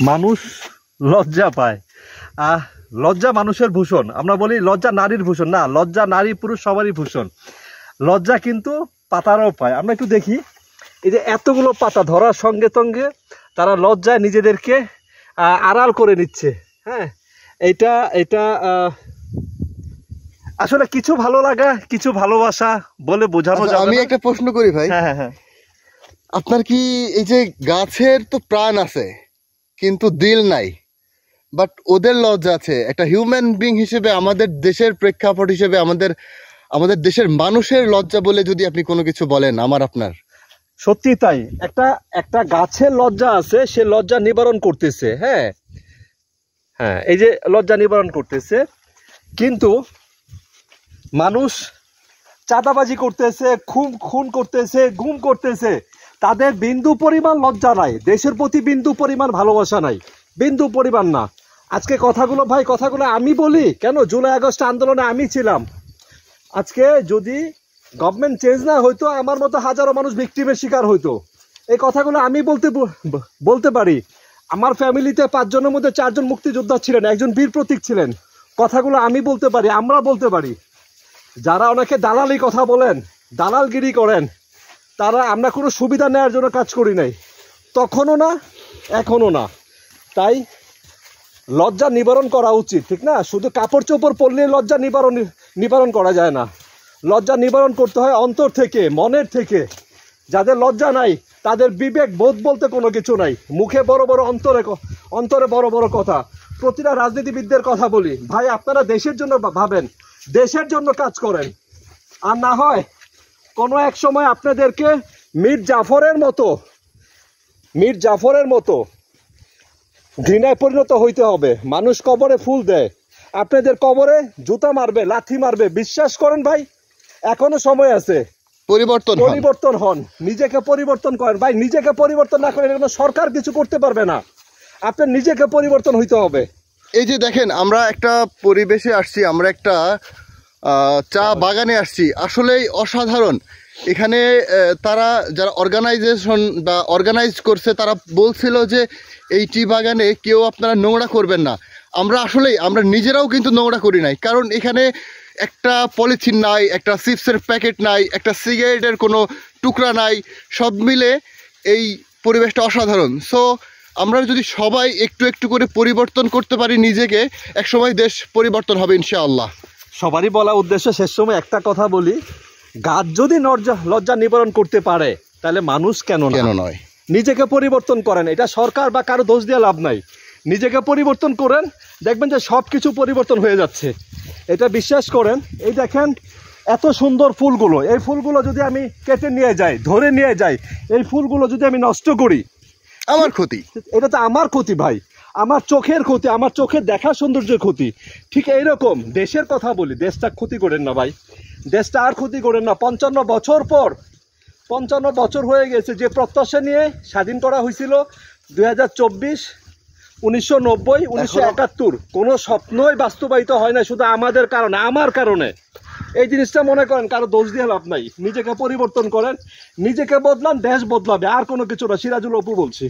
মানুষ লজ্জা পায়। লজ্জা মানুষের ভূষণ। আমরা বলি লজ্জা নারীর ভূষণ, না, লজ্জা নারী পুরুষ সবারই ভূষণ। লজ্জা কিন্তু পাতারাও পায়। আমরা একটু দেখি, এই যে এতগুলো পাতা ধরার সঙ্গে সঙ্গে তারা লজ্জায় নিজেদেরকে আড়াল করে নিচ্ছে। হ্যাঁ, এটা আসলে কিছু ভালো লাগা, কিছু ভালোবাসা বলে বোঝানো যাবে না। আমি একটা প্রশ্ন করি ভাই, হ্যাঁ, আপনার কি এই যে গাছের তো প্রাণ আছে কিন্তু দিল নাই, বাট ওদের লজ্জা আছে? একটা হিউম্যান বিং হিসেবে, আমাদের দেশের প্রেক্ষাপট হিসেবে, আমাদের দেশের মানুষের লজ্জা বলে যদি আপনি কোনো কিছু বলেন, আপনার সত্যি তাই। একটা গাছের লজ্জা আছে, সে লজ্জা নিবারণ করতেছে। হ্যাঁ, এই যে লজ্জা নিবারণ করতেছে, কিন্তু মানুষ চাঁদাবাজি করতেছে, খুন করতেছে, গুম করতেছে, তাদের বিন্দু পরিমাণ লজ্জা নাই, দেশের প্রতি বিন্দু পরিমাণ ভালোবাসা নাই, বিন্দু পরিমাণ না। আজকে কথাগুলো আমি বলি কেন, জুলাই আগস্ট আন্দোলনে আমি ছিলাম। আজকে যদি গভর্নমেন্ট চেঞ্জ না হইতো, আমার মতো হাজারো মানুষ ভিকটিমের শিকার হইতো। এই কথাগুলো আমি বলতে পারি। আমার ফ্যামিলিতে 5 জনের মধ্যে 4 জন মুক্তিযোদ্ধা ছিলেন, একজন বীর প্রতীক ছিলেন। কথাগুলো আমি বলতে পারি, আমরা বলতে পারি। যারা অনেকে দালালি কথা বলেন, দালালগিরি করেন, তারা, আমরা কোনো সুবিধা নেওয়ার জন্য কাজ করি নাই, তখনও না, এখনও না। তাই লজ্জা নিবারণ করা উচিত, ঠিক না? শুধু কাপড় চোপড় পরলে লজ্জা নিবারণ করা যায় না। লজ্জা নিবারণ করতে হয় অন্তর থেকে, মনের থেকে। যাদের লজ্জা নাই, তাদের বিবেক বোধ বলতে কোনো কিছু নাই। মুখে বড় বড়, অন্তরে বড় বড় কথা। প্রতিটা রাজনীতিবিদদের কথা বলি, ভাই আপনারা দেশের জন্য ভাবেন, দেশের জন্য কাজ করেন। আর না হয় কোনো এক সময় আপনাদেরকে মীর জাফরের মতো ঘৃণায় পরিণত হইতে হবে। মানুষ কবরে ফুল দেয়, আপনাদের কবরে জুতা মারবে, লাথি মারবে। বিশ্বাস করেন ভাই, এখনো সময় আছে। পরিবর্তন হন, নিজেকে পরিবর্তন করেন ভাই। নিজেকে পরিবর্তন না করেন কোনো সরকার কিছু করতে পারবে না। আপনার নিজেকে পরিবর্তন হইতে হবে। এই যে দেখেন, আমরা একটা পরিবেশে আসছি, আমরা একটা চা বাগানে আসছি, আসলেই অসাধারণ। এখানে তারা যারা অর্গানাইজ করছে, তারা বলছিল যে এই টি বাগানে কেউ আপনারা নোংরা করবেন না। আমরা নিজেরাও কিন্তু নোংরা করি নাই, কারণ এখানে একটা পলিথিন নাই, একটা চিপসের প্যাকেট নাই, একটা সিগারেটের কোনো টুকরা নাই। সব মিলে এই পরিবেশটা অসাধারণ। সো আমরা যদি সবাই একটু একটু করে পরিবর্তন করতে পারি নিজেকে, একসময় দেশ পরিবর্তন হবে ইনশাআল্লাহ। সবারই বলা উদ্দেশ্য, শেষ সময় একটা কথা বলি, গাছ যদি লজ্জা নিবারণ করতে পারে, তাহলে মানুষ কেন নয়? নিজেকে পরিবর্তন করেন। এটা সরকার বা কারো দোষ দিয়ে লাভ নাই। নিজেকে পরিবর্তন করেন, দেখবেন যে সব কিছু পরিবর্তন হয়ে যাচ্ছে। এটা বিশ্বাস করেন। এই দেখেন এত সুন্দর ফুলগুলো, এই ফুলগুলো যদি আমি কেটে নিয়ে যাই, ধরে নিয়ে যাই, এই ফুলগুলো যদি আমি নষ্ট করি, আমার ক্ষতি। এটা তো আমার ক্ষতি ভাই, আমার চোখের ক্ষতি, আমার চোখের দেখার সৌন্দর্যের ক্ষতি। ঠিক এইরকম দেশের কথা বলি, দেশটা ক্ষতি করেন না ভাই, দেশটা আর ক্ষতি করেন না। 55 বছর পর, 55 বছর হয়ে গেছে যে প্রত্যাশা নিয়ে স্বাধীন করা হয়েছিল 2024, 1990, 1971, কোনো স্বপ্নই বাস্তবায়িত হয় না, শুধু আমাদের কারণে, আমার কারণে। এই জিনিসটা মনে করেন, কারো দোষ দিয়ে লাভ নাই। নিজেকে পরিবর্তন করেন, নিজেকে বদলান, দেশ বদলাবে। আর কোনো কিছু না। সিরাজুল অপু বলছি।